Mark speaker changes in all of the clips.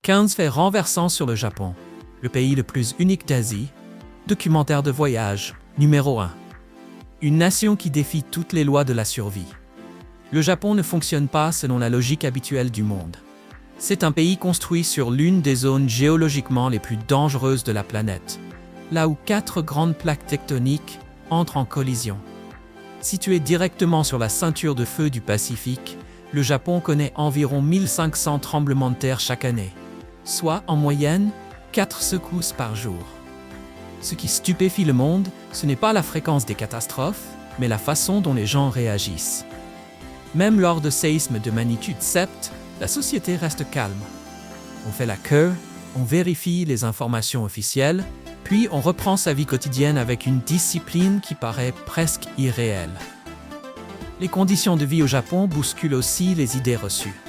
Speaker 1: 15 faits renversants sur le Japon, le pays le plus unique d'Asie. Documentaire de voyage, numéro 1. Une nation qui défie toutes les lois de la survie. Le Japon ne fonctionne pas selon la logique habituelle du monde. C'est un pays construit sur l'une des zones géologiquement les plus dangereuses de la planète, là où 4 grandes plaques tectoniques entrent en collision. Situé directement sur la ceinture de feu du Pacifique, le Japon connaît environ 1500 tremblements de terre chaque année, soit en moyenne 4 secousses par jour. Ce qui stupéfie le monde, ce n'est pas la fréquence des catastrophes, mais la façon dont les gens réagissent. Même lors de séismes de magnitude 7, la société reste calme. On fait la queue, on vérifie les informations officielles, puis on reprend sa vie quotidienne avec une discipline qui paraît presque irréelle. Les conditions de vie au Japon bousculent aussi les idées reçues.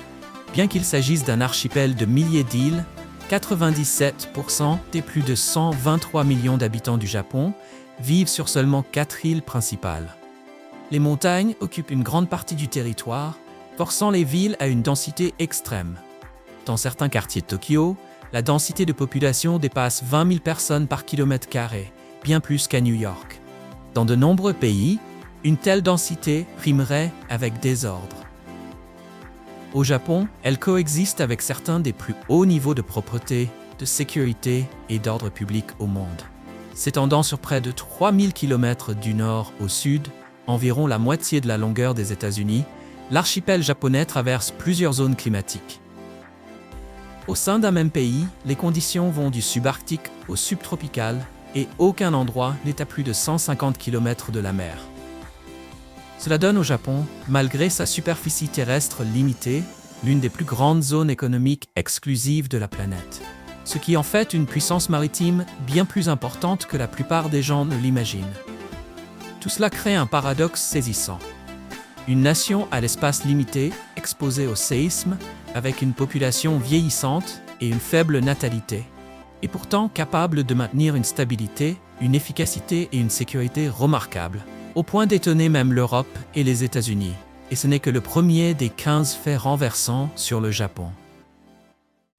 Speaker 1: Bien qu'il s'agisse d'un archipel de milliers d'îles, 97% des plus de 123 millions d'habitants du Japon vivent sur seulement 4 îles principales. Les montagnes occupent une grande partie du territoire, forçant les villes à une densité extrême. Dans certains quartiers de Tokyo, la densité de population dépasse 20 000 personnes par kilomètre carré, bien plus qu'à New York. Dans de nombreux pays, une telle densité rimerait avec désordre. Au Japon, elle coexiste avec certains des plus hauts niveaux de propreté, de sécurité et d'ordre public au monde. S'étendant sur près de 3000 km du nord au sud, environ la moitié de la longueur des États-Unis, l'archipel japonais traverse plusieurs zones climatiques. Au sein d'un même pays, les conditions vont du subarctique au subtropical et aucun endroit n'est à plus de 150 km de la mer. Cela donne au Japon, malgré sa superficie terrestre limitée, l'une des plus grandes zones économiques exclusives de la planète. Ce qui en fait une puissance maritime bien plus importante que la plupart des gens ne l'imaginent. Tout cela crée un paradoxe saisissant. Une nation à l'espace limité, exposée au séisme, avec une population vieillissante et une faible natalité, et pourtant capable de maintenir une stabilité, une efficacité et une sécurité remarquables, au point d'étonner même l'Europe et les États-Unis. Et ce n'est que le premier des 15 faits renversants sur le Japon.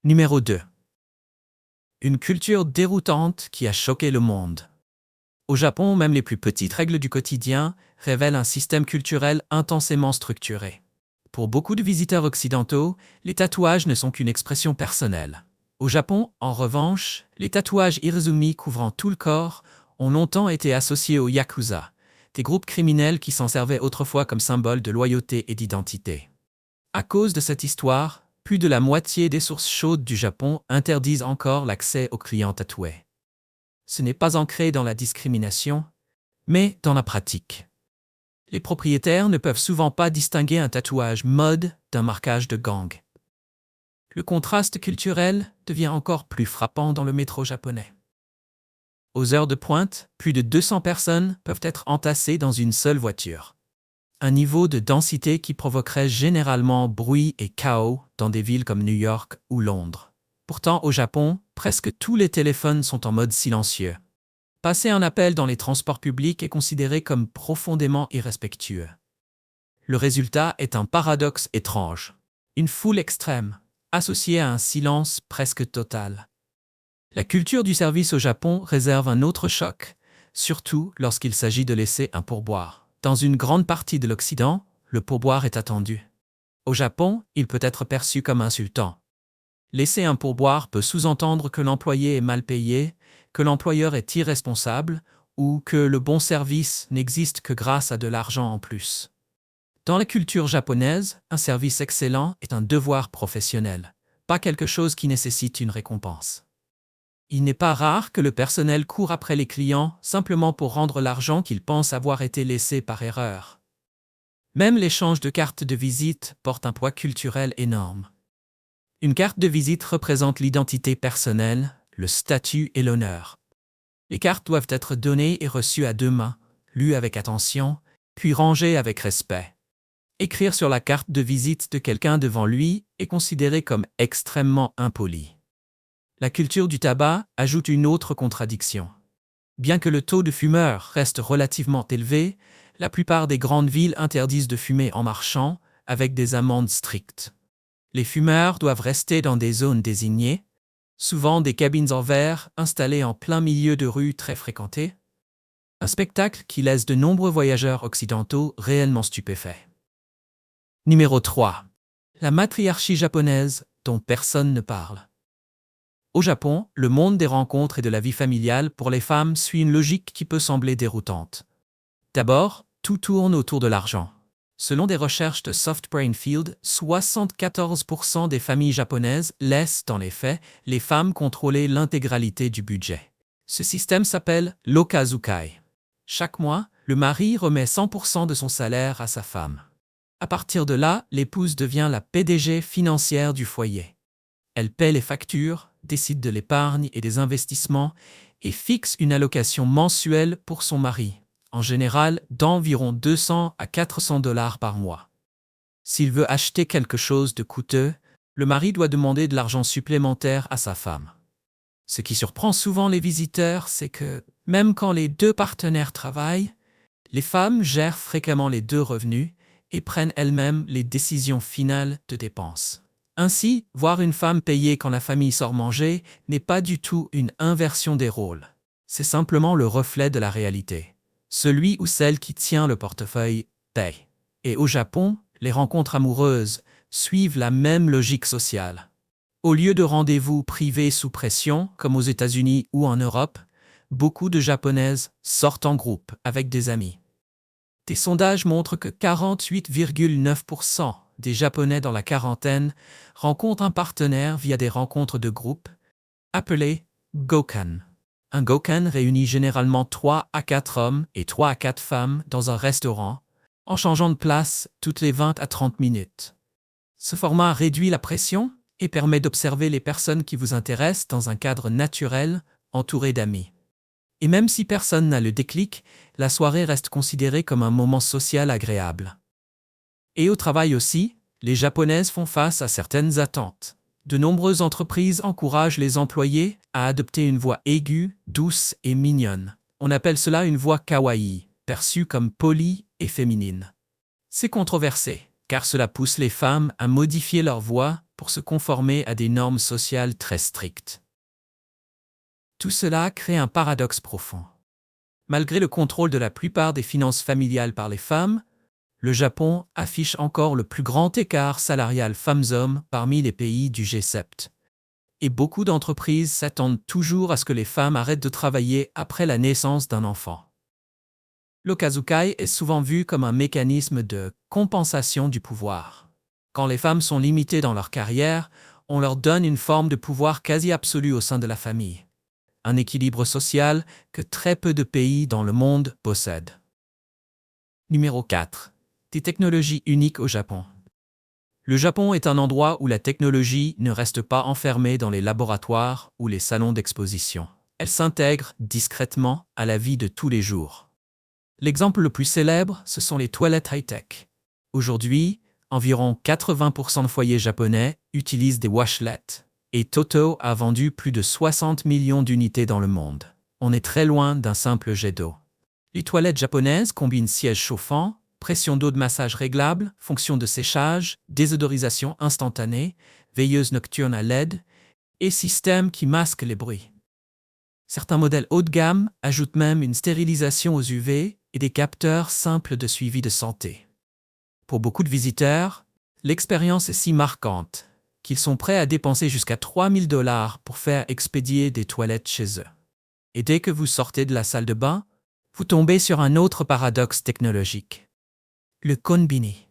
Speaker 1: Numéro 2. Une culture déroutante qui a choqué le monde. Au Japon, même les plus petites règles du quotidien révèlent un système culturel intensément structuré. Pour beaucoup de visiteurs occidentaux, les tatouages ne sont qu'une expression personnelle. Au Japon, en revanche, les tatouages irizumi couvrant tout le corps ont longtemps été associés aux yakuza, des groupes criminels qui s'en servaient autrefois comme symbole de loyauté et d'identité. À cause de cette histoire, plus de la moitié des sources chaudes du Japon interdisent encore l'accès aux clients tatoués. Ce n'est pas ancré dans la discrimination, mais dans la pratique. Les propriétaires ne peuvent souvent pas distinguer un tatouage mode d'un marquage de gang. Le contraste culturel devient encore plus frappant dans le métro japonais. Aux heures de pointe, plus de 200 personnes peuvent être entassées dans une seule voiture. Un niveau de densité qui provoquerait généralement bruit et chaos dans des villes comme New York ou Londres. Pourtant, au Japon, presque tous les téléphones sont en mode silencieux. Passer un appel dans les transports publics est considéré comme profondément irrespectueux. Le résultat est un paradoxe étrange. Une foule extrême, associée à un silence presque total. La culture du service au Japon réserve un autre choc, surtout lorsqu'il s'agit de laisser un pourboire. Dans une grande partie de l'Occident, le pourboire est attendu. Au Japon, il peut être perçu comme insultant. Laisser un pourboire peut sous-entendre que l'employé est mal payé, que l'employeur est irresponsable ou que le bon service n'existe que grâce à de l'argent en plus. Dans la culture japonaise, un service excellent est un devoir professionnel, pas quelque chose qui nécessite une récompense. Il n'est pas rare que le personnel court après les clients simplement pour rendre l'argent qu'ils pensent avoir été laissé par erreur. Même l'échange de cartes de visite porte un poids culturel énorme. Une carte de visite représente l'identité personnelle, le statut et l'honneur. Les cartes doivent être données et reçues à 2 mains, lues avec attention, puis rangées avec respect. Écrire sur la carte de visite de quelqu'un devant lui est considéré comme extrêmement impoli. La culture du tabac ajoute une autre contradiction. Bien que le taux de fumeurs reste relativement élevé, la plupart des grandes villes interdisent de fumer en marchant, avec des amendes strictes. Les fumeurs doivent rester dans des zones désignées, souvent des cabines en verre installées en plein milieu de rues très fréquentées. Un spectacle qui laisse de nombreux voyageurs occidentaux réellement stupéfaits. Numéro 3. La matriarchie japonaise dont personne ne parle. Au Japon, le monde des rencontres et de la vie familiale pour les femmes suit une logique qui peut sembler déroutante. D'abord, tout tourne autour de l'argent. Selon des recherches de Soft Brainfield, 74% des familles japonaises laissent, dans les faits, les femmes contrôler l'intégralité du budget. Ce système s'appelle l'okazukai. Chaque mois, le mari remet 100% de son salaire à sa femme. À partir de là, l'épouse devient la PDG financière du foyer. Elle paie les factures, décide de l'épargne et des investissements et fixe une allocation mensuelle pour son mari, en général d'environ 200 à 400 $ par mois. S'il veut acheter quelque chose de coûteux, le mari doit demander de l'argent supplémentaire à sa femme. Ce qui surprend souvent les visiteurs, c'est que, même quand les deux partenaires travaillent, les femmes gèrent fréquemment les deux revenus et prennent elles-mêmes les décisions finales de dépenses. Ainsi, voir une femme payer quand la famille sort manger n'est pas du tout une inversion des rôles. C'est simplement le reflet de la réalité. Celui ou celle qui tient le portefeuille paye. Et au Japon, les rencontres amoureuses suivent la même logique sociale. Au lieu de rendez-vous privés sous pression, comme aux États-Unis ou en Europe, beaucoup de Japonaises sortent en groupe avec des amis. Des sondages montrent que 48,9% des Japonais dans la quarantaine rencontrent un partenaire via des rencontres de groupe, appelées gokan. Un gokan réunit généralement 3 à 4 hommes et 3 à 4 femmes dans un restaurant, en changeant de place toutes les 20 à 30 minutes. Ce format réduit la pression et permet d'observer les personnes qui vous intéressent dans un cadre naturel, entouré d'amis. Et même si personne n'a le déclic, la soirée reste considérée comme un moment social agréable. Et au travail aussi, les Japonaises font face à certaines attentes. De nombreuses entreprises encouragent les employés à adopter une voix aiguë, douce et mignonne. On appelle cela une voix kawaii, perçue comme polie et féminine. C'est controversé, car cela pousse les femmes à modifier leur voix pour se conformer à des normes sociales très strictes. Tout cela crée un paradoxe profond. Malgré le contrôle de la plupart des finances familiales par les femmes, le Japon affiche encore le plus grand écart salarial femmes-hommes parmi les pays du G7. Et beaucoup d'entreprises s'attendent toujours à ce que les femmes arrêtent de travailler après la naissance d'un enfant. L'okazukai est souvent vu comme un mécanisme de compensation du pouvoir. Quand les femmes sont limitées dans leur carrière, on leur donne une forme de pouvoir quasi absolu au sein de la famille. Un équilibre social que très peu de pays dans le monde possèdent. Numéro 4. Des technologies uniques au Japon. Le Japon est un endroit où la technologie ne reste pas enfermée dans les laboratoires ou les salons d'exposition. Elle s'intègre discrètement à la vie de tous les jours. L'exemple le plus célèbre, ce sont les toilettes high-tech. Aujourd'hui, environ 80% de foyers japonais utilisent des washlets, et Toto a vendu plus de 60 millions d'unités dans le monde. On est très loin d'un simple jet d'eau. Les toilettes japonaises combinent sièges chauffants, pression d'eau de massage réglable, fonction de séchage, désodorisation instantanée, veilleuse nocturne à LED et système qui masque les bruits. Certains modèles haut de gamme ajoutent même une stérilisation aux UV et des capteurs simples de suivi de santé. Pour beaucoup de visiteurs, l'expérience est si marquante qu'ils sont prêts à dépenser jusqu'à 3 000 $ pour faire expédier des toilettes chez eux. Et dès que vous sortez de la salle de bain, vous tombez sur un autre paradoxe technologique. Le konbini.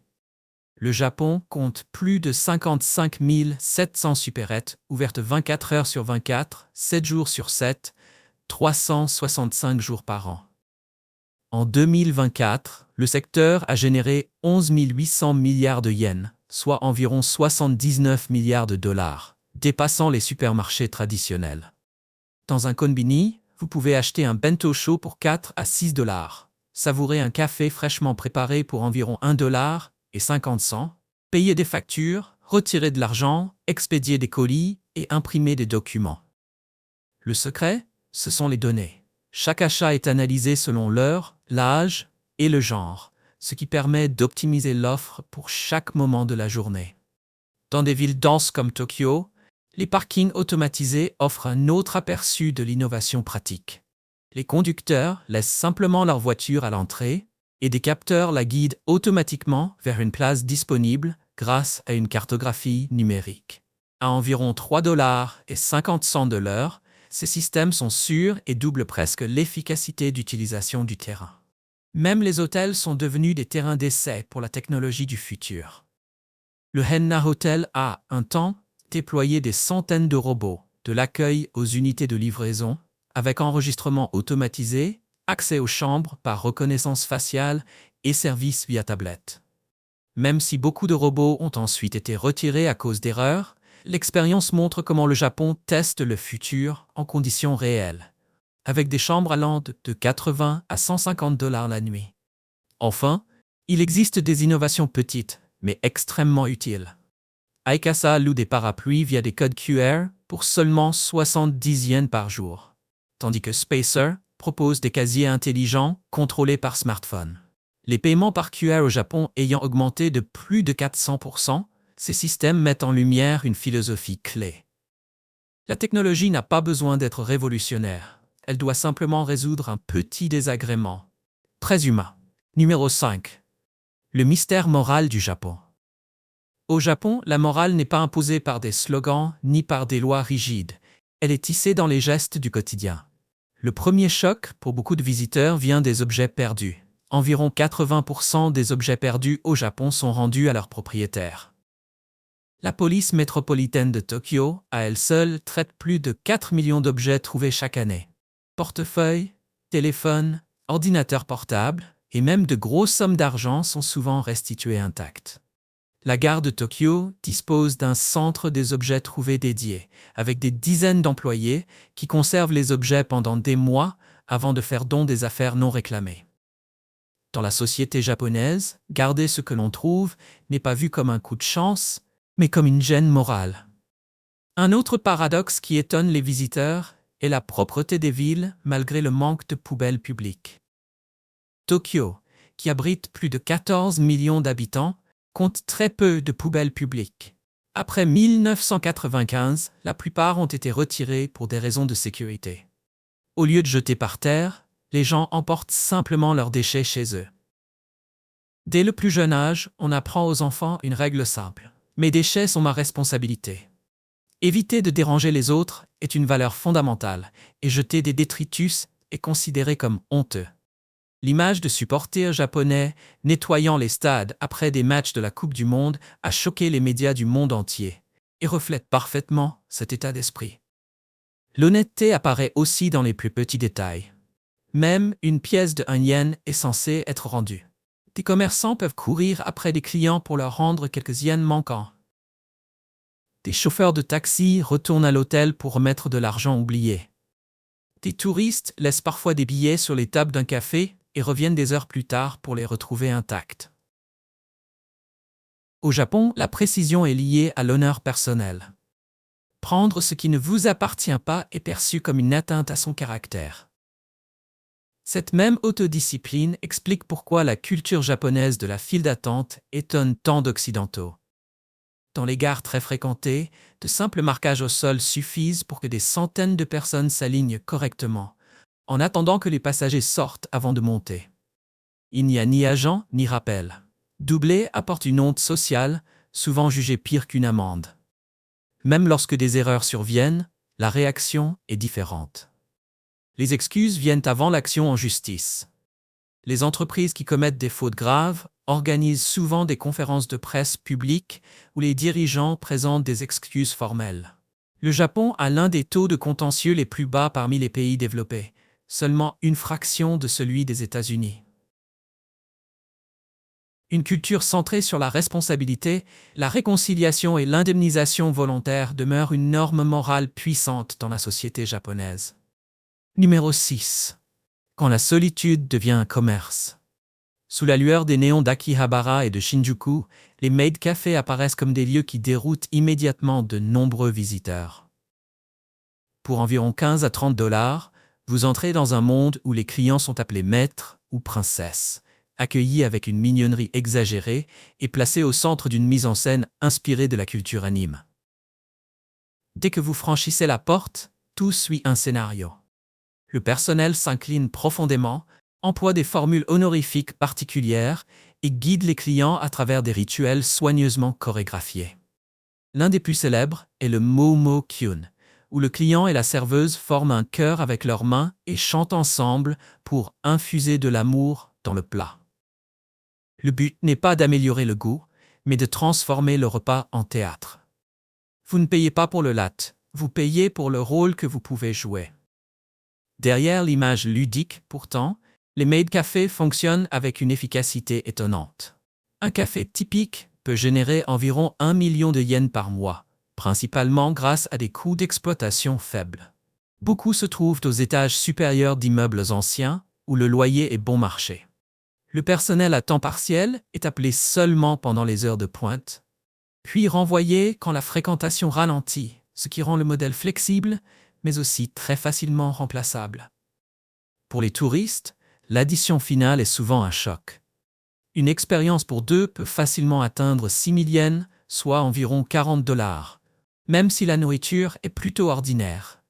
Speaker 1: Le Japon compte plus de 55 700 supérettes ouvertes 24 heures sur 24, 7 jours sur 7, 365 jours par an. En 2024, le secteur a généré 11 800 milliards de yens, soit environ 79 milliards de $, dépassant les supermarchés traditionnels. Dans un konbini, vous pouvez acheter un bento chaud pour 4 à 6 $, savourer un café fraîchement préparé pour environ 1,50 $, payer des factures, retirer de l'argent, expédier des colis et imprimer des documents. Le secret, ce sont les données. Chaque achat est analysé selon l'heure, l'âge et le genre, ce qui permet d'optimiser l'offre pour chaque moment de la journée. Dans des villes denses comme Tokyo, les parkings automatisés offrent un autre aperçu de l'innovation pratique. Les conducteurs laissent simplement leur voiture à l'entrée et des capteurs la guident automatiquement vers une place disponible grâce à une cartographie numérique. À environ 3,50 $ de l'heure, ces systèmes sont sûrs et doublent presque l'efficacité d'utilisation du terrain. Même les hôtels sont devenus des terrains d'essai pour la technologie du futur. Le Henna Hotel a, un temps, déployé des centaines de robots, de l'accueil aux unités de livraison, avec enregistrement automatisé, accès aux chambres par reconnaissance faciale et service via tablette. Même si beaucoup de robots ont ensuite été retirés à cause d'erreurs, l'expérience montre comment le Japon teste le futur en conditions réelles, avec des chambres allant de 80 à 150 $ la nuit. Enfin, il existe des innovations petites, mais extrêmement utiles. Aikasa loue des parapluies via des codes QR pour seulement 70 yens par jour, tandis que Spacer propose des casiers intelligents contrôlés par smartphone. Les paiements par QR au Japon ayant augmenté de plus de 400%, ces systèmes mettent en lumière une philosophie clé. La technologie n'a pas besoin d'être révolutionnaire, elle doit simplement résoudre un petit désagrément. Très humain. Numéro 5. Le mystère moral du Japon. Au Japon, la morale n'est pas imposée par des slogans ni par des lois rigides, elle est tissée dans les gestes du quotidien. Le premier choc pour beaucoup de visiteurs vient des objets perdus. Environ 80% des objets perdus au Japon sont rendus à leurs propriétaires. La police métropolitaine de Tokyo, à elle seule, traite plus de 4 millions d'objets trouvés chaque année. Portefeuilles, téléphones, ordinateurs portables et même de grosses sommes d'argent sont souvent restitués intacts. La gare de Tokyo dispose d'un centre des objets trouvés dédié, avec des dizaines d'employés qui conservent les objets pendant des mois avant de faire don des affaires non réclamées. Dans la société japonaise, garder ce que l'on trouve n'est pas vu comme un coup de chance, mais comme une gêne morale. Un autre paradoxe qui étonne les visiteurs est la propreté des villes malgré le manque de poubelles publiques. Tokyo, qui abrite plus de 14 millions d'habitants, compte très peu de poubelles publiques. Après 1995, la plupart ont été retirées pour des raisons de sécurité. Au lieu de jeter par terre, les gens emportent simplement leurs déchets chez eux. Dès le plus jeune âge, on apprend aux enfants une règle simple. Mes déchets sont ma responsabilité. Éviter de déranger les autres est une valeur fondamentale et jeter des détritus est considéré comme honteux. L'image de supporters japonais nettoyant les stades après des matchs de la Coupe du Monde a choqué les médias du monde entier et reflète parfaitement cet état d'esprit. L'honnêteté apparaît aussi dans les plus petits détails. Même une pièce de 1 yen est censée être rendue. Des commerçants peuvent courir après des clients pour leur rendre quelques yens manquants. Des chauffeurs de taxi retournent à l'hôtel pour remettre de l'argent oublié. Des touristes laissent parfois des billets sur les tables d'un café et reviennent des heures plus tard pour les retrouver intacts. Au Japon, la précision est liée à l'honneur personnel. Prendre ce qui ne vous appartient pas est perçu comme une atteinte à son caractère. Cette même autodiscipline explique pourquoi la culture japonaise de la file d'attente étonne tant d'Occidentaux. Dans les gares très fréquentées, de simples marquages au sol suffisent pour que des centaines de personnes s'alignent correctement, en attendant que les passagers sortent avant de monter. Il n'y a ni agent ni rappel. Doubler apporte une honte sociale, souvent jugée pire qu'une amende. Même lorsque des erreurs surviennent, la réaction est différente. Les excuses viennent avant l'action en justice. Les entreprises qui commettent des fautes graves organisent souvent des conférences de presse publiques où les dirigeants présentent des excuses formelles. Le Japon a l'un des taux de contentieux les plus bas parmi les pays développés, seulement une fraction de celui des États-Unis. Une culture centrée sur la responsabilité, la réconciliation et l'indemnisation volontaire demeurent une norme morale puissante dans la société japonaise. Numéro 6. Quand la solitude devient un commerce. Sous la lueur des néons d'Akihabara et de Shinjuku, les maid cafés apparaissent comme des lieux qui déroutent immédiatement de nombreux visiteurs. Pour environ 15 à 30 $, vous entrez dans un monde où les clients sont appelés maîtres ou princesses, accueillis avec une mignonnerie exagérée et placés au centre d'une mise en scène inspirée de la culture anime. Dès que vous franchissez la porte, tout suit un scénario. Le personnel s'incline profondément, emploie des formules honorifiques particulières et guide les clients à travers des rituels soigneusement chorégraphiés. L'un des plus célèbres est le Momo Kyun, où le client et la serveuse forment un chœur avec leurs mains et chantent ensemble pour infuser de l'amour dans le plat. Le but n'est pas d'améliorer le goût, mais de transformer le repas en théâtre. Vous ne payez pas pour le latte, vous payez pour le rôle que vous pouvez jouer. Derrière l'image ludique, pourtant, les maid cafés fonctionnent avec une efficacité étonnante. Un café typique peut générer environ 1 million de yens par mois, principalement grâce à des coûts d'exploitation faibles. Beaucoup se trouvent aux étages supérieurs d'immeubles anciens, où le loyer est bon marché. Le personnel à temps partiel est appelé seulement pendant les heures de pointe, puis renvoyé quand la fréquentation ralentit, ce qui rend le modèle flexible, mais aussi très facilement remplaçable. Pour les touristes, l'addition finale est souvent un choc. Une expérience pour deux peut facilement atteindre 6 000 yens, soit environ $40, même si la nourriture est plutôt ordinaire.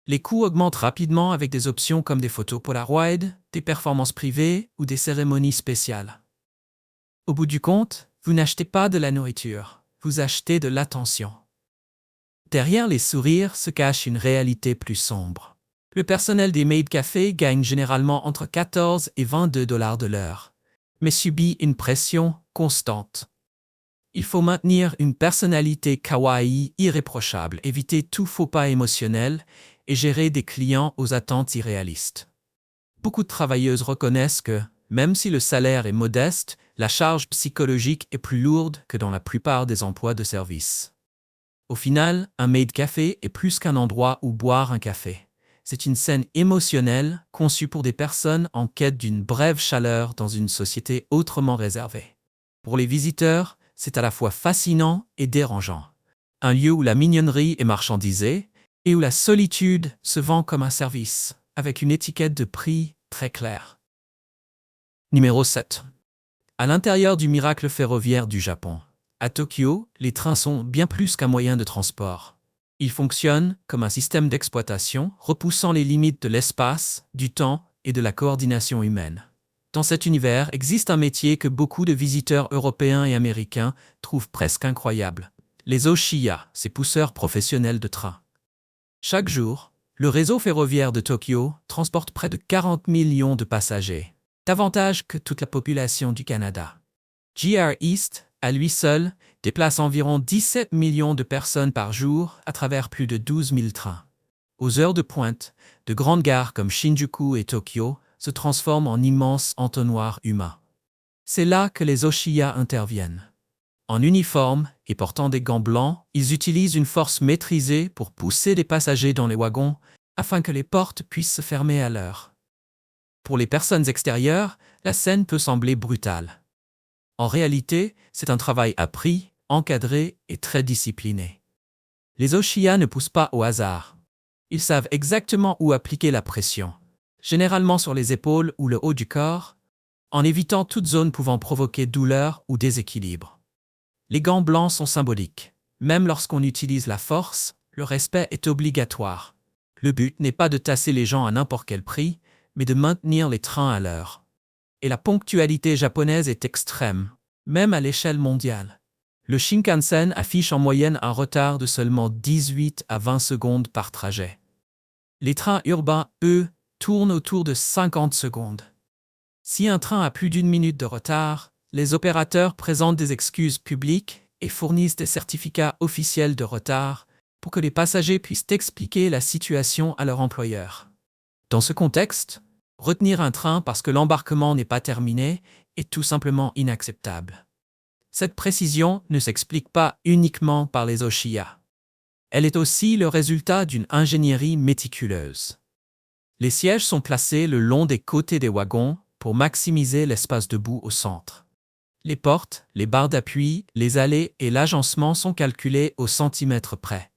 Speaker 1: Les coûts augmentent rapidement avec des options comme des photos Polaroid, des performances privées ou des cérémonies spéciales. Au bout du compte, vous n'achetez pas de la nourriture, vous achetez de l'attention. Derrière les sourires se cache une réalité plus sombre. Le personnel des maid cafés gagne généralement entre 14 et $22 de l'heure, mais subit une pression constante. Il faut maintenir une personnalité kawaii irréprochable, éviter tout faux pas émotionnel et gérer des clients aux attentes irréalistes. Beaucoup de travailleuses reconnaissent que, même si le salaire est modeste, la charge psychologique est plus lourde que dans la plupart des emplois de service. Au final, un maid café est plus qu'un endroit où boire un café. C'est une scène émotionnelle conçue pour des personnes en quête d'une brève chaleur dans une société autrement réservée. Pour les visiteurs, c'est à la fois fascinant et dérangeant. Un lieu où la mignonnerie est marchandisée et où la solitude se vend comme un service, avec une étiquette de prix très claire. Numéro 7. À l'intérieur du miracle ferroviaire du Japon. À Tokyo, les trains sont bien plus qu'un moyen de transport. Ils fonctionnent comme un système d'exploitation, repoussant les limites de l'espace, du temps et de la coordination humaine. Dans cet univers existe un métier que beaucoup de visiteurs européens et américains trouvent presque incroyable. Les Oshiya, ces pousseurs professionnels de train. Chaque jour, le réseau ferroviaire de Tokyo transporte près de 40 millions de passagers, davantage que toute la population du Canada. JR East, à lui seul, déplace environ 17 millions de personnes par jour à travers plus de 12 000 trains. Aux heures de pointe, de grandes gares comme Shinjuku et Tokyo se transforment en immenses entonnoirs humains. C'est là que les Oshiya interviennent. En uniforme et portant des gants blancs, ils utilisent une force maîtrisée pour pousser les passagers dans les wagons afin que les portes puissent se fermer à l'heure. Pour les personnes extérieures, la scène peut sembler brutale. En réalité, c'est un travail appris, encadré et très discipliné. Les Oshiya ne poussent pas au hasard. Ils savent exactement où appliquer la pression, généralement sur les épaules ou le haut du corps, en évitant toute zone pouvant provoquer douleur ou déséquilibre. Les gants blancs sont symboliques. Même lorsqu'on utilise la force, le respect est obligatoire. Le but n'est pas de tasser les gens à n'importe quel prix, mais de maintenir les trains à l'heure. Et la ponctualité japonaise est extrême, même à l'échelle mondiale. Le Shinkansen affiche en moyenne un retard de seulement 18 à 20 secondes par trajet. Les trains urbains, eux, tournent autour de 50 secondes. Si un train a plus d'une minute de retard, les opérateurs présentent des excuses publiques et fournissent des certificats officiels de retard pour que les passagers puissent expliquer la situation à leur employeur. Dans ce contexte, retenir un train parce que l'embarquement n'est pas terminé est tout simplement inacceptable. Cette précision ne s'explique pas uniquement par les Oshiya. Elle est aussi le résultat d'une ingénierie méticuleuse. Les sièges sont placés le long des côtés des wagons pour maximiser l'espace debout au centre. Les portes, les barres d'appui, les allées et l'agencement sont calculés au centimètre près.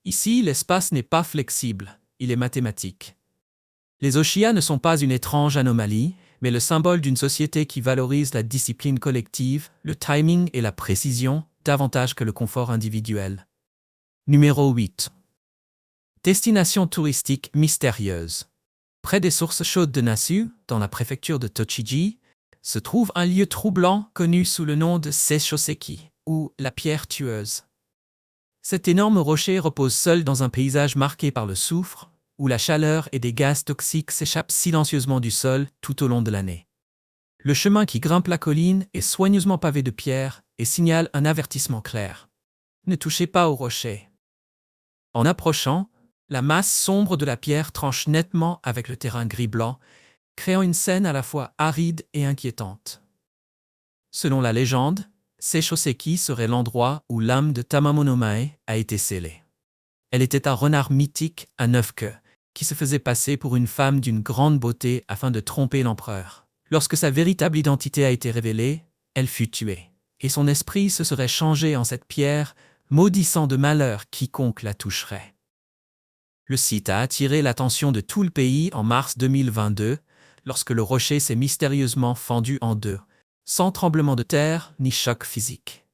Speaker 1: Ici, l'espace n'est pas flexible, il est mathématique. Les Oshiya ne sont pas une étrange anomalie, mais le symbole d'une société qui valorise la discipline collective, le timing et la précision davantage que le confort individuel. Numéro 8. Destination touristique mystérieuse. Près des sources chaudes de Nasu, dans la préfecture de Tochigi, se trouve un lieu troublant connu sous le nom de Seishoseki, ou la pierre tueuse. Cet énorme rocher repose seul dans un paysage marqué par le soufre, où la chaleur et des gaz toxiques s'échappent silencieusement du sol tout au long de l'année. Le chemin qui grimpe la colline est soigneusement pavé de pierres et signale un avertissement clair. Ne touchez pas au rocher. En approchant, la masse sombre de la pierre tranche nettement avec le terrain gris-blanc, créant une scène à la fois aride et inquiétante. Selon la légende, Seishoseki serait l'endroit où l'âme de Tamamonomae a été scellée. Elle était un renard mythique à 9 queues, qui se faisait passer pour une femme d'une grande beauté afin de tromper l'empereur. Lorsque sa véritable identité a été révélée, elle fut tuée, et son esprit se serait changé en cette pierre, maudissant de malheur quiconque la toucherait. Le site a attiré l'attention de tout le pays en mars 2022, lorsque le rocher s'est mystérieusement fendu en deux, sans tremblement de terre ni choc physique.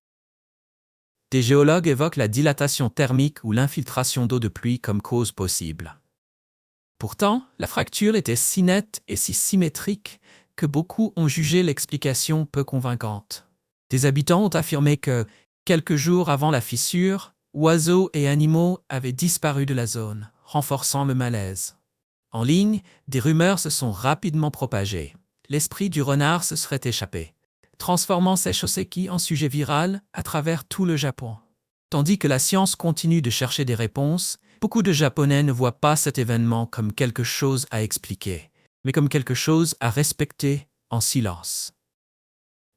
Speaker 1: Des géologues évoquent la dilatation thermique ou l'infiltration d'eau de pluie comme cause possible. Pourtant, la fracture était si nette et si symétrique que beaucoup ont jugé l'explication peu convaincante. Des habitants ont affirmé que, quelques jours avant la fissure, oiseaux et animaux avaient disparu de la zone, renforçant le malaise. En ligne, des rumeurs se sont rapidement propagées. L'esprit du renard se serait échappé, transformant Seishoseki en sujet viral à travers tout le Japon. Tandis que la science continue de chercher des réponses, beaucoup de Japonais ne voient pas cet événement comme quelque chose à expliquer, mais comme quelque chose à respecter en silence.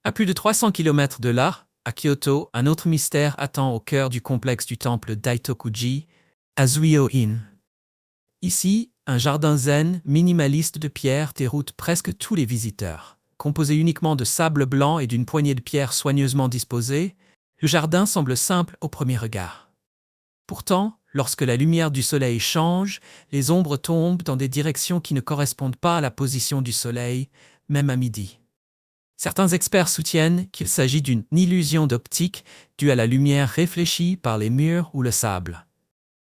Speaker 1: À plus de 300 km de là, à Kyoto, un autre mystère attend au cœur du complexe du temple Daitokuji, Azuio-in. Ici, un jardin zen minimaliste de pierre déroute presque tous les visiteurs. Composé uniquement de sable blanc et d'une poignée de pierres soigneusement disposées, le jardin semble simple au premier regard. Pourtant, lorsque la lumière du soleil change, les ombres tombent dans des directions qui ne correspondent pas à la position du soleil, même à midi. Certains experts soutiennent qu'il s'agit d'une illusion d'optique due à la lumière réfléchie par les murs ou le sable.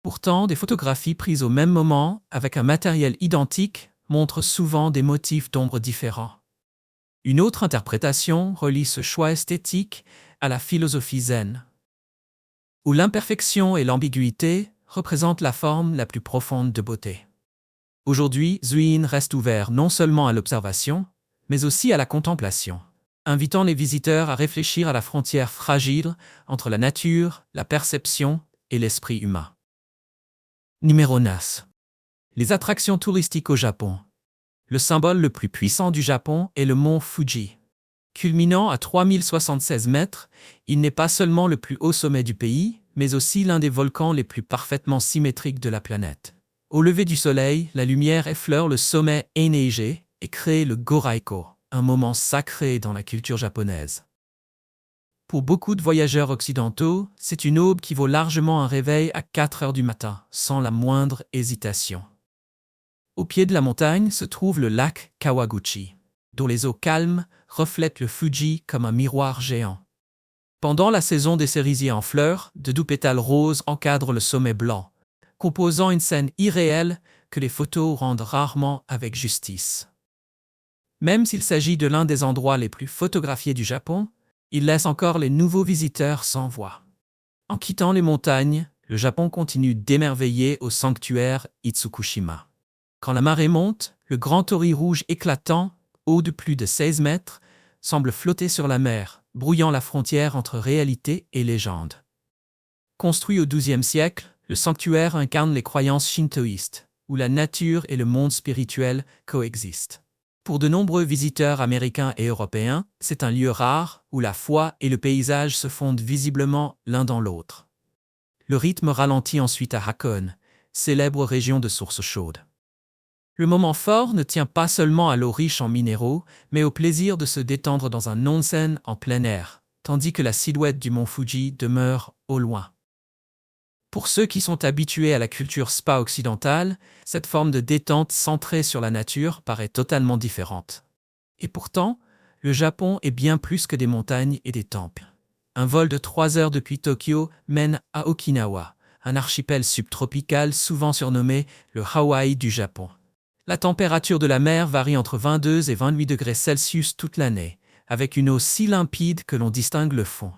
Speaker 1: Pourtant, des photographies prises au même moment, avec un matériel identique, montrent souvent des motifs d'ombre différents. Une autre interprétation relie ce choix esthétique à la philosophie zen, où l'imperfection et l'ambiguïté représentent la forme la plus profonde de beauté. Aujourd'hui, Zuin reste ouvert non seulement à l'observation, mais aussi à la contemplation, invitant les visiteurs à réfléchir à la frontière fragile entre la nature, la perception et l'esprit humain. Numéro 9. Les attractions touristiques au Japon. Le symbole le plus puissant du Japon est le mont Fuji. Culminant à 3076 mètres, il n'est pas seulement le plus haut sommet du pays, mais aussi l'un des volcans les plus parfaitement symétriques de la planète. Au lever du soleil, la lumière effleure le sommet enneigé et crée le Goraiko, un moment sacré dans la culture japonaise. Pour beaucoup de voyageurs occidentaux, c'est une aube qui vaut largement un réveil à 4 heures du matin, sans la moindre hésitation. Au pied de la montagne se trouve le lac Kawaguchi, dont les eaux calmes reflètent le Fuji comme un miroir géant. Pendant la saison des cerisiers en fleurs, de doux pétales roses encadrent le sommet blanc, composant une scène irréelle que les photos rendent rarement avec justice. Même s'il s'agit de l'un des endroits les plus photographiés du Japon, il laisse encore les nouveaux visiteurs sans voix. En quittant les montagnes, le Japon continue d'émerveiller au sanctuaire Itsukushima. Quand la marée monte, le grand tori rouge éclatant, haut de plus de 16 mètres, semble flotter sur la mer, brouillant la frontière entre réalité et légende. Construit au XIIe siècle, le sanctuaire incarne les croyances shintoïstes, où la nature et le monde spirituel coexistent. Pour de nombreux visiteurs américains et européens, c'est un lieu rare où la foi et le paysage se fondent visiblement l'un dans l'autre. Le rythme ralentit ensuite à Hakone, célèbre région de sources chaudes. Le moment fort ne tient pas seulement à l'eau riche en minéraux, mais au plaisir de se détendre dans un onsen en plein air, tandis que la silhouette du mont Fuji demeure au loin. Pour ceux qui sont habitués à la culture spa occidentale, cette forme de détente centrée sur la nature paraît totalement différente. Et pourtant, le Japon est bien plus que des montagnes et des temples. Un vol de 3 heures depuis Tokyo mène à Okinawa, un archipel subtropical souvent surnommé le Hawaï du Japon. La température de la mer varie entre 22 et 28 degrés Celsius toute l'année, avec une eau si limpide que l'on distingue le fond.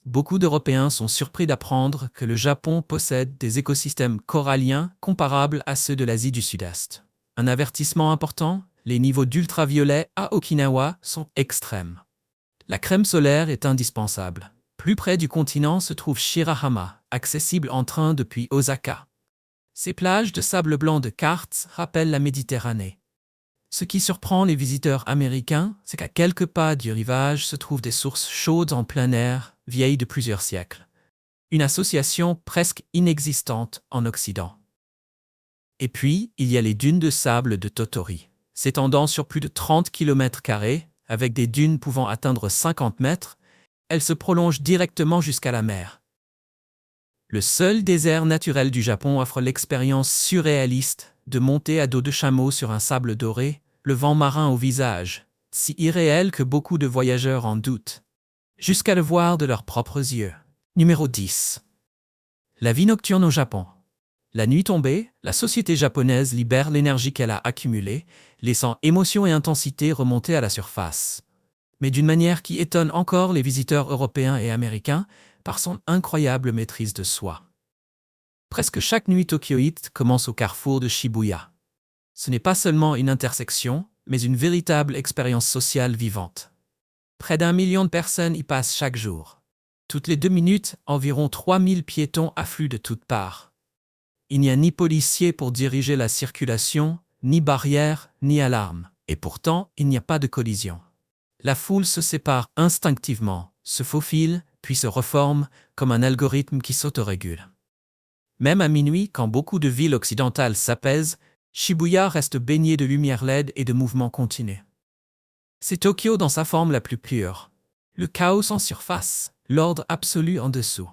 Speaker 1: Beaucoup d'Européens sont surpris d'apprendre que le Japon possède des écosystèmes coralliens comparables à ceux de l'Asie du Sud-Est. Un avertissement important, les niveaux d'ultraviolet à Okinawa sont extrêmes. La crème solaire est indispensable. Plus près du continent se trouve Shirahama, accessible en train depuis Osaka. Ces plages de sable blanc de Karts rappellent la Méditerranée. Ce qui surprend les visiteurs américains, c'est qu'à quelques pas du rivage se trouvent des sources chaudes en plein air, vieilles de plusieurs siècles. Une association presque inexistante en Occident. Et puis, il y a les dunes de sable de Totori, s'étendant sur plus de 30 km², avec des dunes pouvant atteindre 50 mètres, elles se prolongent directement jusqu'à la mer. Le seul désert naturel du Japon offre l'expérience surréaliste de monter à dos de chameau sur un sable doré, le vent marin au visage, si irréel que beaucoup de voyageurs en doutent, jusqu'à le voir de leurs propres yeux. Numéro 10. La vie nocturne au Japon. La nuit tombée, la société japonaise libère l'énergie qu'elle a accumulée, laissant émotion et intensité remonter à la surface. Mais d'une manière qui étonne encore les visiteurs européens et américains par son incroyable maîtrise de soi. Presque chaque nuit tokyoïte commence au carrefour de Shibuya. Ce n'est pas seulement une intersection, mais une véritable expérience sociale vivante. Près d'1 million de personnes y passent chaque jour. Toutes les 2 minutes, environ 3000 piétons affluent de toutes parts. Il n'y a ni policier pour diriger la circulation, ni barrière, ni alarme. Et pourtant, il n'y a pas de collision. La foule se sépare instinctivement, se faufile, puis se reforme comme un algorithme qui s'autorégule. Même à minuit, quand beaucoup de villes occidentales s'apaisent, Shibuya reste baigné de lumière LED et de mouvements continus. C'est Tokyo dans sa forme la plus pure. Le chaos en surface, l'ordre absolu en dessous.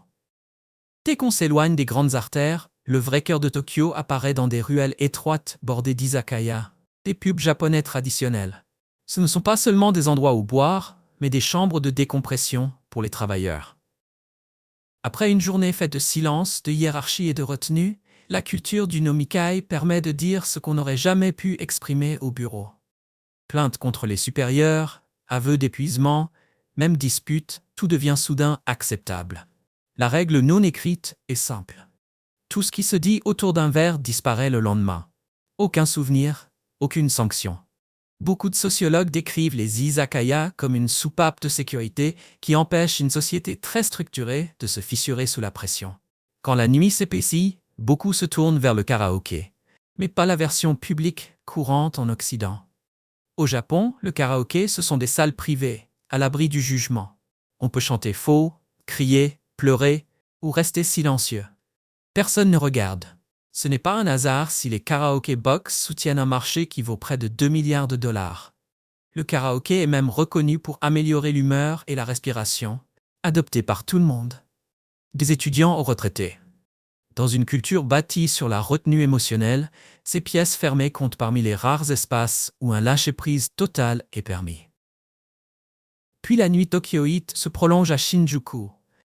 Speaker 1: Dès qu'on s'éloigne des grandes artères, le vrai cœur de Tokyo apparaît dans des ruelles étroites bordées d'izakaya, des pubs japonais traditionnels. Ce ne sont pas seulement des endroits où boire, mais des chambres de décompression pour les travailleurs. Après une journée faite de silence, de hiérarchie et de retenue, la culture du nomikai permet de dire ce qu'on n'aurait jamais pu exprimer au bureau. Plaintes contre les supérieurs, aveux d'épuisement, même disputes, tout devient soudain acceptable. La règle non écrite est simple. Tout ce qui se dit autour d'un verre disparaît le lendemain. Aucun souvenir, aucune sanction. Beaucoup de sociologues décrivent les izakaya comme une soupape de sécurité qui empêche une société très structurée de se fissurer sous la pression. Quand la nuit s'épaissit, beaucoup se tournent vers le karaoké, mais pas la version publique courante en Occident. Au Japon, le karaoké, ce sont des salles privées, à l'abri du jugement. On peut chanter faux, crier, pleurer ou rester silencieux. Personne ne regarde. Ce n'est pas un hasard si les karaoké box soutiennent un marché qui vaut près de 2 milliards de dollars. Le karaoké est même reconnu pour améliorer l'humeur et la respiration, adopté par tout le monde. Des étudiants aux retraités. Dans une culture bâtie sur la retenue émotionnelle, ces pièces fermées comptent parmi les rares espaces où un lâcher-prise total est permis. Puis la nuit tokyoïte se prolonge à Shinjuku,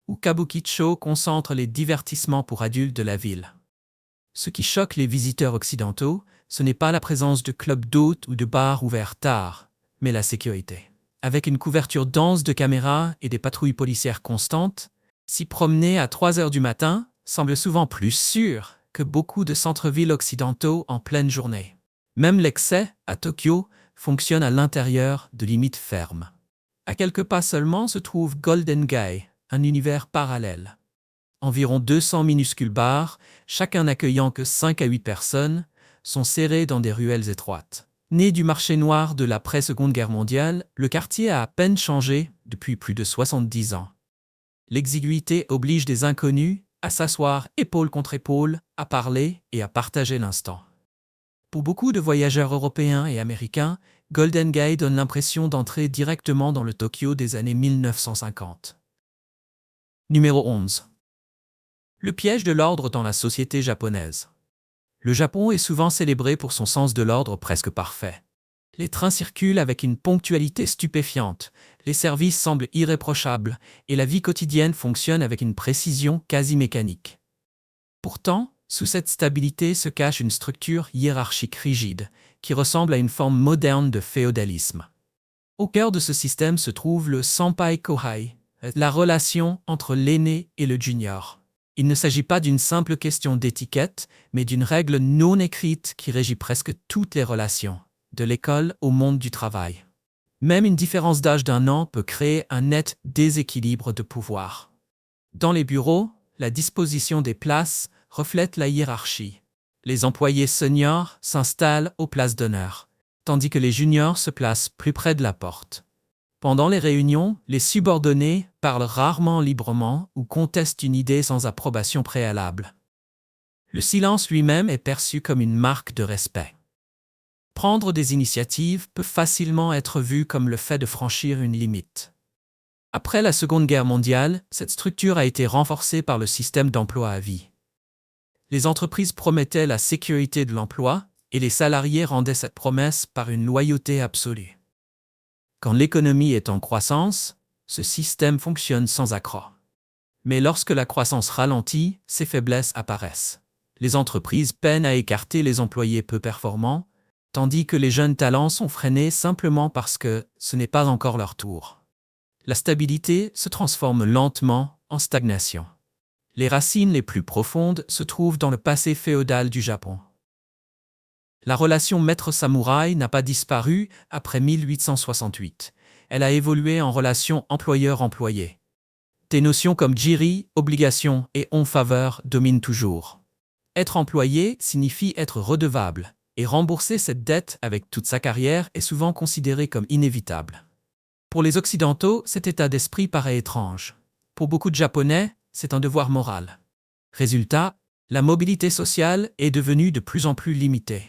Speaker 1: où Kabukicho concentre les divertissements pour adultes de la ville. Ce qui choque les visiteurs occidentaux, ce n'est pas la présence de clubs d'hôtes ou de bars ouverts tard, mais la sécurité. Avec une couverture dense de caméras et des patrouilles policières constantes, s'y promener à 3 heures du matin semble souvent plus sûr que beaucoup de centres-villes occidentaux en pleine journée. Même l'excès, à Tokyo, fonctionne à l'intérieur de limites fermes. À quelques pas seulement se trouve Golden Gai, un univers parallèle. Environ 200 minuscules bars, chacun n'accueillant que 5 à 8 personnes, sont serrés dans des ruelles étroites. Né du marché noir de l'après-Seconde Guerre mondiale, le quartier a à peine changé depuis plus de 70 ans. L'exiguïté oblige des inconnus à s'asseoir épaule contre épaule, à parler et à partager l'instant. Pour beaucoup de voyageurs européens et américains, Golden Gai donne l'impression d'entrer directement dans le Tokyo des années 1950. Numéro 11. Le piège de l'ordre dans la société japonaise. Le Japon est souvent célébré pour son sens de l'ordre presque parfait. Les trains circulent avec une ponctualité stupéfiante, les services semblent irréprochables et la vie quotidienne fonctionne avec une précision quasi mécanique. Pourtant, sous cette stabilité se cache une structure hiérarchique rigide, qui ressemble à une forme moderne de féodalisme. Au cœur de ce système se trouve le senpai-kohai, la relation entre l'aîné et le junior. Il ne s'agit pas d'une simple question d'étiquette, mais d'une règle non écrite qui régit presque toutes les relations, de l'école au monde du travail. Même une différence d'âge d'1 an peut créer un net déséquilibre de pouvoir. Dans les bureaux, la disposition des places reflète la hiérarchie. Les employés seniors s'installent aux places d'honneur, tandis que les juniors se placent plus près de la porte. Pendant les réunions, les subordonnés parlent rarement librement ou contestent une idée sans approbation préalable. Le silence lui-même est perçu comme une marque de respect. Prendre des initiatives peut facilement être vu comme le fait de franchir une limite. Après la Seconde Guerre mondiale, cette structure a été renforcée par le système d'emploi à vie. Les entreprises promettaient la sécurité de l'emploi et les salariés rendaient cette promesse par une loyauté absolue. Quand l'économie est en croissance, ce système fonctionne sans accroc. Mais lorsque la croissance ralentit, ses faiblesses apparaissent. Les entreprises peinent à écarter les employés peu performants, tandis que les jeunes talents sont freinés simplement parce que ce n'est pas encore leur tour. La stabilité se transforme lentement en stagnation. Les racines les plus profondes se trouvent dans le passé féodal du Japon. La relation maître-samouraï n'a pas disparu après 1868. Elle a évolué en relation employeur-employé. Des notions comme jiri, obligation et on-faveur dominent toujours. Être employé signifie être redevable, et rembourser cette dette avec toute sa carrière est souvent considéré comme inévitable. Pour les Occidentaux, cet état d'esprit paraît étrange. Pour beaucoup de Japonais, c'est un devoir moral. Résultat, la mobilité sociale est devenue de plus en plus limitée.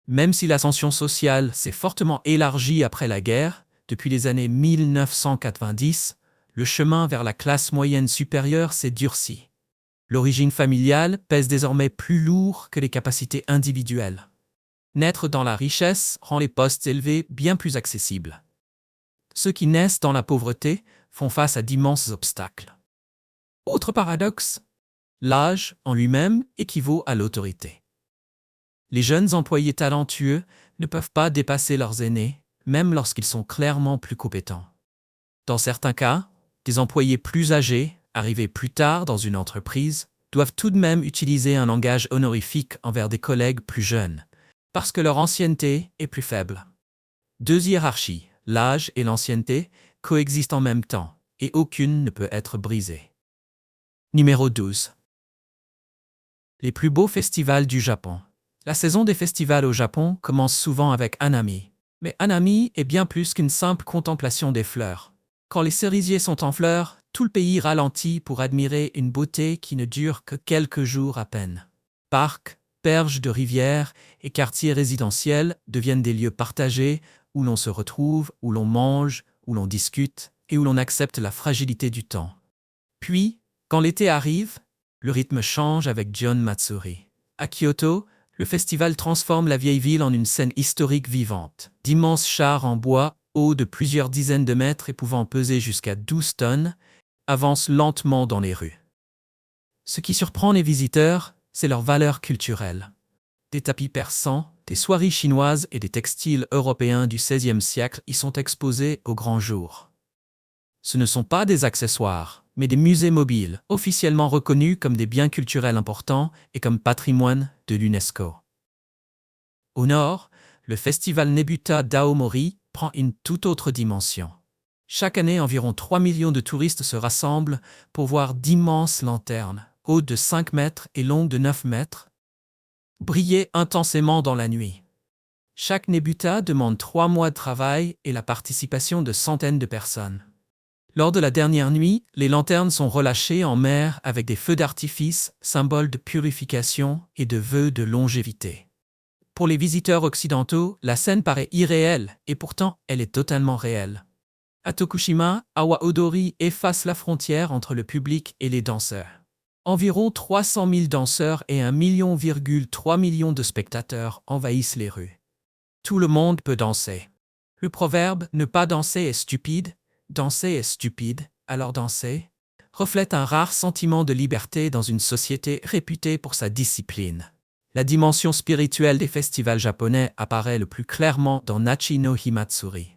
Speaker 1: Même si l'ascension sociale s'est fortement élargie après la guerre, depuis les années 1990, le chemin vers la classe moyenne supérieure s'est durci. L'origine familiale pèse désormais plus lourd que les capacités individuelles. Naître dans la richesse rend les postes élevés bien plus accessibles. Ceux qui naissent dans la pauvreté font face à d'immenses obstacles. Autre paradoxe, l'âge en lui-même équivaut à l'autorité. Les jeunes employés talentueux ne peuvent pas dépasser leurs aînés, même lorsqu'ils sont clairement plus compétents. Dans certains cas, des employés plus âgés, arrivés plus tard dans une entreprise, doivent tout de même utiliser un langage honorifique envers des collègues plus jeunes, parce que leur ancienneté est plus faible. Deux hiérarchies, l'âge et l'ancienneté, coexistent en même temps, et aucune ne peut être brisée. Numéro 12. Les plus beaux festivals du Japon. La saison des festivals au Japon commence souvent avec Hanami. Mais Hanami est bien plus qu'une simple contemplation des fleurs. Quand les cerisiers sont en fleurs, tout le pays ralentit pour admirer une beauté qui ne dure que quelques jours à peine. Parcs, berges de rivières et quartiers résidentiels deviennent des lieux partagés où l'on se retrouve, où l'on mange, où l'on discute et où l'on accepte la fragilité du temps. Puis, quand l'été arrive, le rythme change avec Gion Matsuri. À Kyoto, le festival transforme la vieille ville en une scène historique vivante. D'immenses chars en bois, hauts de plusieurs dizaines de mètres et pouvant peser jusqu'à 12 tonnes, avancent lentement dans les rues. Ce qui surprend les visiteurs, c'est leur valeur culturelle. Des tapis persans, des soieries chinoises et des textiles européens du XVIe siècle y sont exposés au grand jour. Ce ne sont pas des accessoires, mais des musées mobiles, officiellement reconnus comme des biens culturels importants et comme patrimoine de l'UNESCO. Au nord, le festival Nebuta d'Aomori prend une toute autre dimension. Chaque année, environ 3 millions de touristes se rassemblent pour voir d'immenses lanternes, hautes de 5 mètres et longues de 9 mètres, briller intensément dans la nuit. Chaque Nebuta demande 3 mois de travail et la participation de centaines de personnes. Lors de la dernière nuit, les lanternes sont relâchées en mer avec des feux d'artifice, symbole de purification et de vœux de longévité. Pour les visiteurs occidentaux, la scène paraît irréelle et pourtant elle est totalement réelle. À Tokushima, Awa Odori efface la frontière entre le public et les danseurs. Environ 300 000 danseurs et 1,3 million de spectateurs envahissent les rues. Tout le monde peut danser. Le proverbe « ne pas danser est stupide », alors danser reflète un rare sentiment de liberté dans une société réputée pour sa discipline. La dimension spirituelle des festivals japonais apparaît le plus clairement dans Nachi no Himatsuri.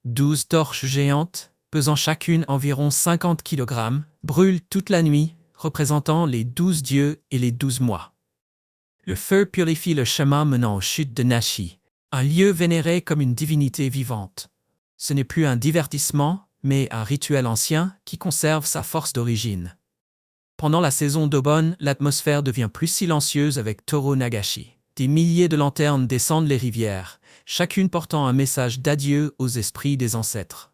Speaker 1: 12 torches géantes, pesant chacune environ 50 kg, brûlent toute la nuit, représentant les 12 dieux et les 12 mois. Le feu purifie le chemin menant aux chutes de Nachi, un lieu vénéré comme une divinité vivante. Ce n'est plus un divertissement, mais un rituel ancien qui conserve sa force d'origine. Pendant la saison d'Obon, l'atmosphère devient plus silencieuse avec Toro Nagashi. Des milliers de lanternes descendent les rivières, chacune portant un message d'adieu aux esprits des ancêtres.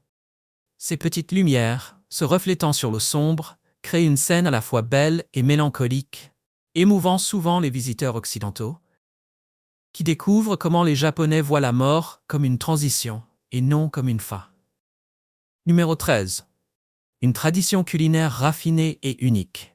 Speaker 1: Ces petites lumières, se reflétant sur l'eau sombre, créent une scène à la fois belle et mélancolique, émouvant souvent les visiteurs occidentaux, qui découvrent comment les Japonais voient la mort comme une transition et non comme une fin. Numéro 13. Une tradition culinaire raffinée et unique.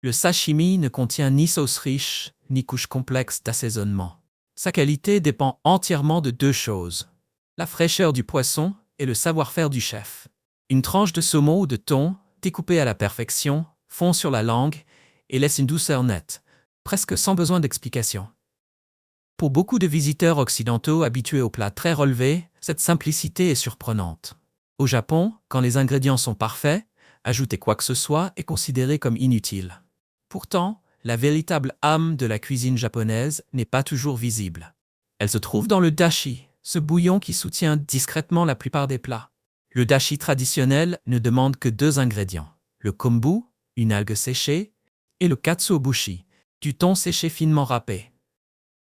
Speaker 1: Le sashimi ne contient ni sauce riche, ni couche complexe d'assaisonnement. Sa qualité dépend entièrement de deux choses: la fraîcheur du poisson et le savoir-faire du chef. Une tranche de saumon ou de thon, découpée à la perfection, fond sur la langue et laisse une douceur nette, presque sans besoin d'explication. Pour beaucoup de visiteurs occidentaux habitués aux plats très relevés, cette simplicité est surprenante. Au Japon, quand les ingrédients sont parfaits, ajouter quoi que ce soit est considéré comme inutile. Pourtant, la véritable âme de la cuisine japonaise n'est pas toujours visible. Elle se trouve dans le dashi, ce bouillon qui soutient discrètement la plupart des plats. Le dashi traditionnel ne demande que deux ingrédients: le kombu, une algue séchée, et le katsuobushi, du thon séché finement râpé.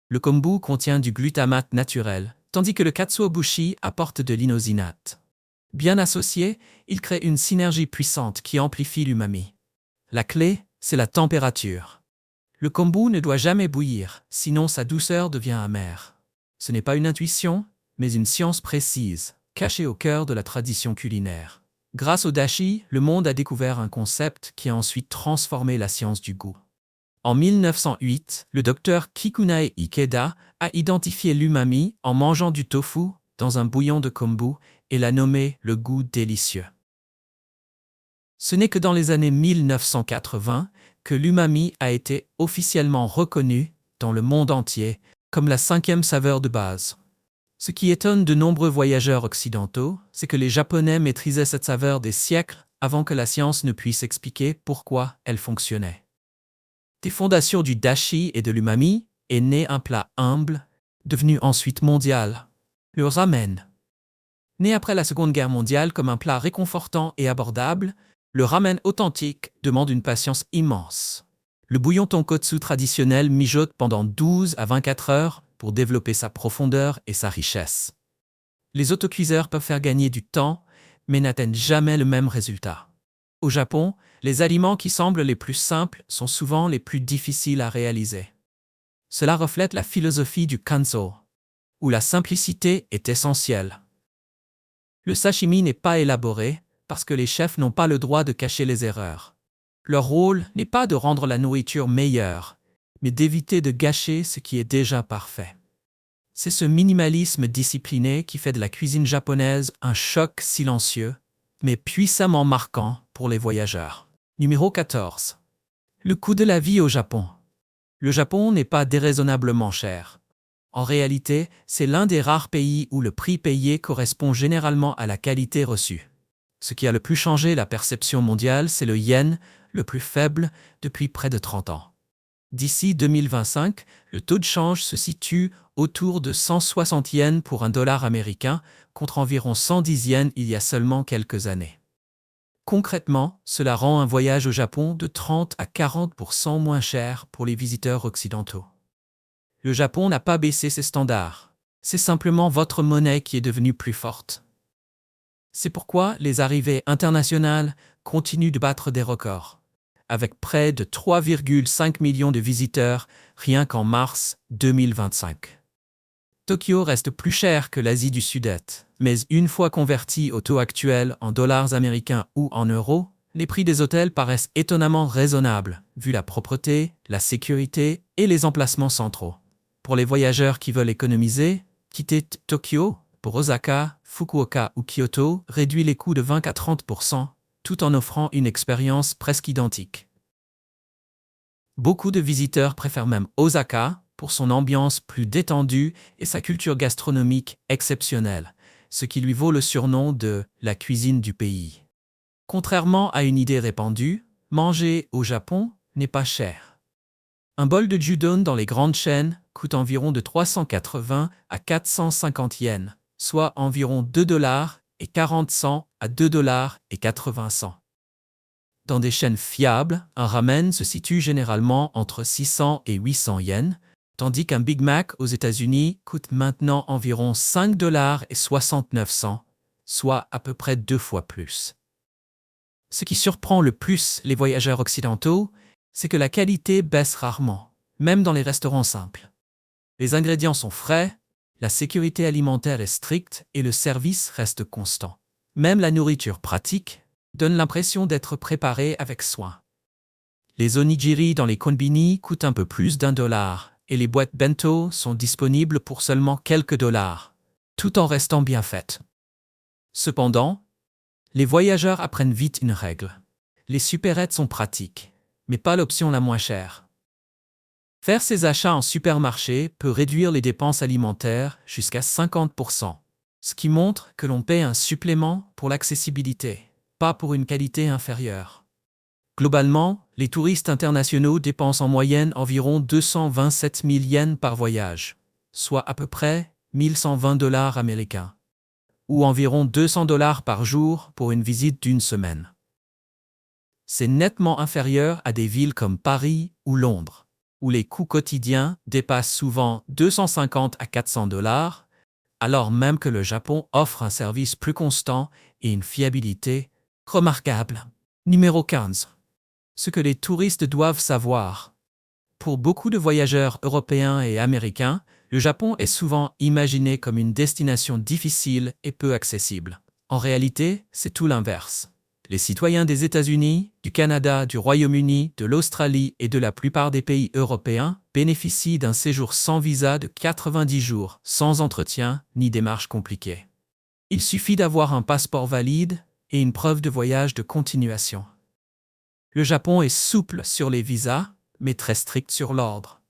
Speaker 1: Le kombu contient du glutamate naturel, tandis que le katsuobushi apporte de l'inosinate. Bien associés, ils créent une synergie puissante qui amplifie l'umami. La clé, c'est la température. Le kombu ne doit jamais bouillir, sinon sa douceur devient amère. Ce n'est pas une intuition, mais une science précise, cachée au cœur de la tradition culinaire. Grâce au dashi, le monde a découvert un concept qui a ensuite transformé la science du goût. En 1908, le docteur Kikunae Ikeda a identifié l'umami en mangeant du tofu dans un bouillon de kombu et l'a nommé le goût délicieux. Ce n'est que dans les années 1980 que l'umami a été officiellement reconnu dans le monde entier comme la 5e saveur de base. Ce qui étonne de nombreux voyageurs occidentaux, c'est que les Japonais maîtrisaient cette saveur des siècles avant que la science ne puisse expliquer pourquoi elle fonctionnait. Des fondations du dashi et de l'umami est né un plat humble, devenu ensuite mondial, le ramen. Né après la Seconde Guerre mondiale comme un plat réconfortant et abordable, le ramen authentique demande une patience immense. Le bouillon tonkotsu traditionnel mijote pendant 12 à 24 heures pour développer sa profondeur et sa richesse. Les autocuiseurs peuvent faire gagner du temps, mais n'atteignent jamais le même résultat. Au Japon, les aliments qui semblent les plus simples sont souvent les plus difficiles à réaliser. Cela reflète la philosophie du kanso, où la simplicité est essentielle. Le sashimi n'est pas élaboré parce que les chefs n'ont pas le droit de cacher les erreurs. Leur rôle n'est pas de rendre la nourriture meilleure, mais d'éviter de gâcher ce qui est déjà parfait. C'est ce minimalisme discipliné qui fait de la cuisine japonaise un choc silencieux, mais puissamment marquant pour les voyageurs. Numéro 14. Le coût de la vie au Japon. Le Japon n'est pas déraisonnablement cher. En réalité, c'est l'un des rares pays où le prix payé correspond généralement à la qualité reçue. Ce qui a le plus changé la perception mondiale, c'est le yen, le plus faible depuis près de 30 ans. D'ici 2025, le taux de change se situe autour de 160 yens pour $1 américain, contre environ 110 yens il y a seulement quelques années. Concrètement, cela rend un voyage au Japon de 30 à 40% moins cher pour les visiteurs occidentaux. Le Japon n'a pas baissé ses standards. C'est simplement votre monnaie qui est devenue plus forte. C'est pourquoi les arrivées internationales continuent de battre des records, avec près de 3,5 millions de visiteurs rien qu'en mars 2025. Tokyo reste plus cher que l'Asie du Sud-Est, mais une fois converti au taux actuel en dollars américains ou en euros, les prix des hôtels paraissent étonnamment raisonnables, vu la propreté, la sécurité et les emplacements centraux. Pour les voyageurs qui veulent économiser, Quitter Tokyo pour Osaka, Fukuoka ou Kyoto réduit les coûts de 20 à 30%, tout en offrant une expérience presque identique. Beaucoup de visiteurs préfèrent même Osaka pour son ambiance plus détendue et sa culture gastronomique exceptionnelle, ce qui lui vaut le surnom de « la cuisine du pays ». Contrairement à une idée répandue, manger au Japon n'est pas cher. Un bol de gyudon dans les grandes chaînes coûte environ de 380 à 450 yens, soit environ 2,40 $ à 2,80 $. Dans des chaînes fiables, un ramen se situe généralement entre 600 et 800 yens, tandis qu'un Big Mac aux États-Unis coûte maintenant environ 5,69 $, soit à peu près 2 fois plus. Ce qui surprend le plus les voyageurs occidentaux, c'est que la qualité baisse rarement, même dans les restaurants simples. Les ingrédients sont frais, la sécurité alimentaire est stricte et le service reste constant. Même la nourriture pratique donne l'impression d'être préparée avec soin. Les onigiri dans les konbini coûtent un peu plus d'1 $ et les boîtes bento sont disponibles pour seulement quelques dollars, tout en restant bien faites. Cependant, les voyageurs apprennent vite une règle. Les supérettes sont pratiques, mais pas l'option la moins chère. Faire ses achats en supermarché peut réduire les dépenses alimentaires jusqu'à 50%, ce qui montre que l'on paie un supplément pour l'accessibilité, pas pour une qualité inférieure. Globalement, les touristes internationaux dépensent en moyenne environ 227 000 yens par voyage, soit à peu près 1120 $ américains, ou environ 200 $ par jour pour une visite d'une semaine. C'est nettement inférieur à des villes comme Paris ou Londres, où les coûts quotidiens dépassent souvent 250 à 400 $, alors même que le Japon offre un service plus constant et une fiabilité remarquable. Numéro 15. Ce que les touristes doivent savoir. Pour beaucoup de voyageurs européens et américains, le Japon est souvent imaginé comme une destination difficile et peu accessible. En réalité, c'est tout l'inverse. Les citoyens des États-Unis, du Canada, du Royaume-Uni, de l'Australie et de la plupart des pays européens bénéficient d'un séjour sans visa de 90 jours, sans entretien ni démarches compliquées. Il suffit d'avoir un passeport valide et une preuve de voyage de continuation. Le Japon est souple sur les visas, mais très strict sur l'ordre.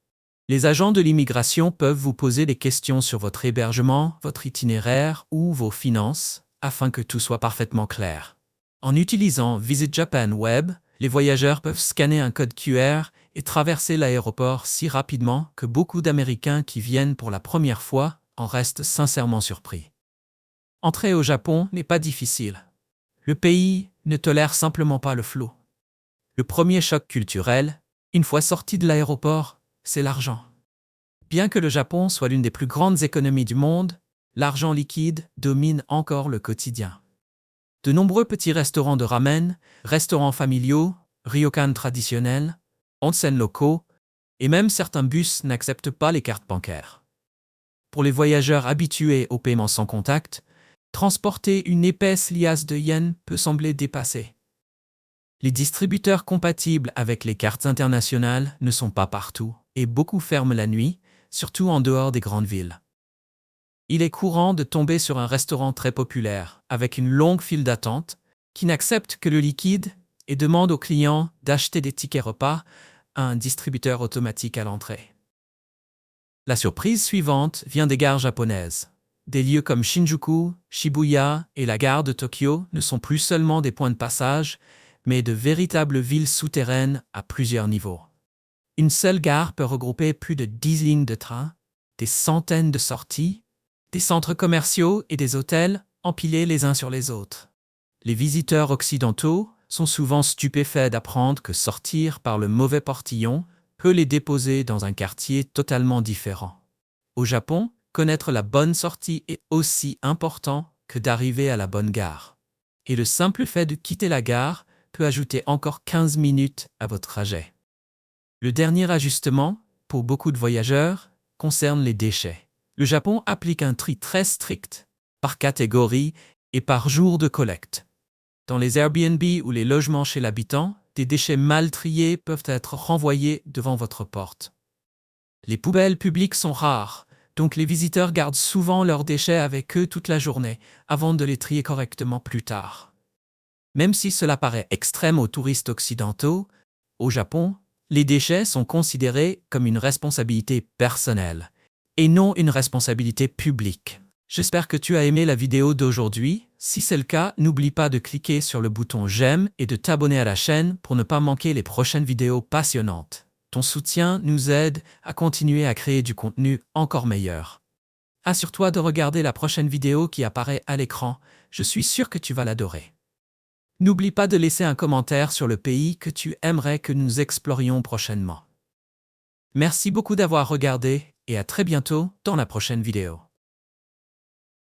Speaker 1: Les agents de l'immigration peuvent vous poser des questions sur votre hébergement, votre itinéraire ou vos finances, afin que tout soit parfaitement clair. En utilisant Visit Japan Web, les voyageurs peuvent scanner un code QR et traverser l'aéroport si rapidement que beaucoup d'Américains qui viennent pour la première fois en restent sincèrement surpris. Entrer au Japon n'est pas difficile. Le pays ne tolère simplement pas le flou. Le premier choc culturel, une fois sorti de l'aéroport, c'est l'argent. Bien que le Japon soit l'une des plus grandes économies du monde, l'argent liquide domine encore le quotidien. De nombreux petits restaurants de ramen, restaurants familiaux, ryokan traditionnels, onsen locaux, et même certains bus n'acceptent pas les cartes bancaires. Pour les voyageurs habitués au paiement sans contact, transporter une épaisse liasse de yens peut sembler dépassé. Les distributeurs compatibles avec les cartes internationales ne sont pas partout, et beaucoup ferment la nuit, surtout en dehors des grandes villes. Il est courant de tomber sur un restaurant très populaire, avec une longue file d'attente, qui n'accepte que le liquide et demande aux clients d'acheter des tickets repas à un distributeur automatique à l'entrée. La surprise suivante vient des gares japonaises. Des lieux comme Shinjuku, Shibuya et la gare de Tokyo ne sont plus seulement des points de passage, mais de véritables villes souterraines à plusieurs niveaux. Une seule gare peut regrouper plus de 10 lignes de train, des centaines de sorties, des centres commerciaux et des hôtels empilés les uns sur les autres. Les visiteurs occidentaux sont souvent stupéfaits d'apprendre que sortir par le mauvais portillon peut les déposer dans un quartier totalement différent. Au Japon, connaître la bonne sortie est aussi important que d'arriver à la bonne gare. Et le simple fait de quitter la gare peut ajouter encore 15 minutes à votre trajet. Le dernier ajustement, pour beaucoup de voyageurs, concerne les déchets. Le Japon applique un tri très strict, par catégorie et par jour de collecte. Dans les Airbnb ou les logements chez l'habitant, des déchets mal triés peuvent être renvoyés devant votre porte. Les poubelles publiques sont rares, donc les visiteurs gardent souvent leurs déchets avec eux toute la journée, avant de les trier correctement plus tard. Même si cela paraît extrême aux touristes occidentaux, au Japon, les déchets sont considérés comme une responsabilité personnelle, et non une responsabilité publique. J'espère que tu as aimé la vidéo d'aujourd'hui. Si c'est le cas, n'oublie pas de cliquer sur le bouton j'aime et de t'abonner à la chaîne pour ne pas manquer les prochaines vidéos passionnantes. Ton soutien nous aide à continuer à créer du contenu encore meilleur. Assure-toi de regarder la prochaine vidéo qui apparaît à l'écran, je suis sûr que tu vas l'adorer. N'oublie pas de laisser un commentaire sur le pays que tu aimerais que nous explorions prochainement. Merci beaucoup d'avoir regardé et à très bientôt dans la prochaine vidéo.